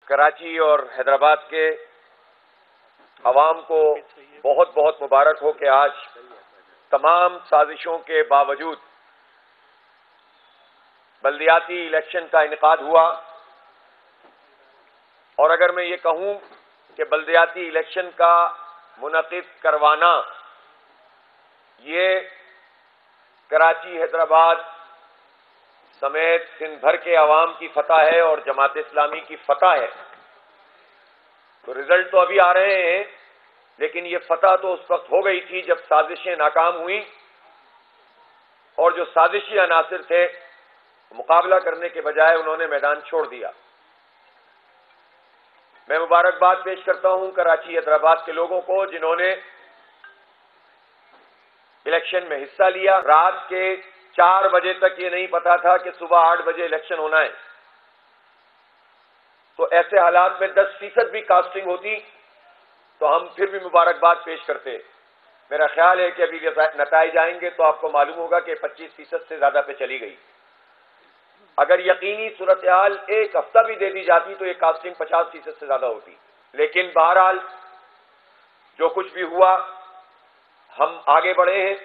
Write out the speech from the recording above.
कराची और हैदराबाद के अवाम को बहुत बहुत मुबारक हो कि आज तमाम साजिशों के बावजूद बल्दियाती इलेक्शन का इनेकाद हुआ। और अगर मैं ये कहूं कि बल्दियाती इलेक्शन का मुनक़िद करवाना ये कराची, हैदराबाद समेत सिंध भर के अवाम की फतह है और जमात इस्लामी की फतह है। तो रिजल्ट तो अभी आ रहे हैं, लेकिन ये फतह तो उस वक्त हो गई थी जब साजिशें नाकाम हुई और जो साजिशी अनासिर थे मुकाबला करने के बजाय उन्होंने मैदान छोड़ दिया। मैं मुबारकबाद पेश करता हूं कराची, हैदराबाद के लोगों को जिन्होंने इलेक्शन में हिस्सा लिया। रात के 4 बजे तक ये नहीं पता था कि सुबह 8 बजे इलेक्शन होना है। तो ऐसे हालात में 10% भी कास्टिंग होती तो हम फिर भी मुबारकबाद पेश करते। मेरा ख्याल है कि अभी नताइज आएंगे तो आपको मालूम होगा कि 25% से ज्यादा पे चली गई। अगर यकीनी सूरत हाल एक हफ्ता भी दे दी जाती तो ये कास्टिंग 50% से ज्यादा होती। लेकिन बहरहाल जो कुछ भी हुआ, हम आगे बढ़े हैं।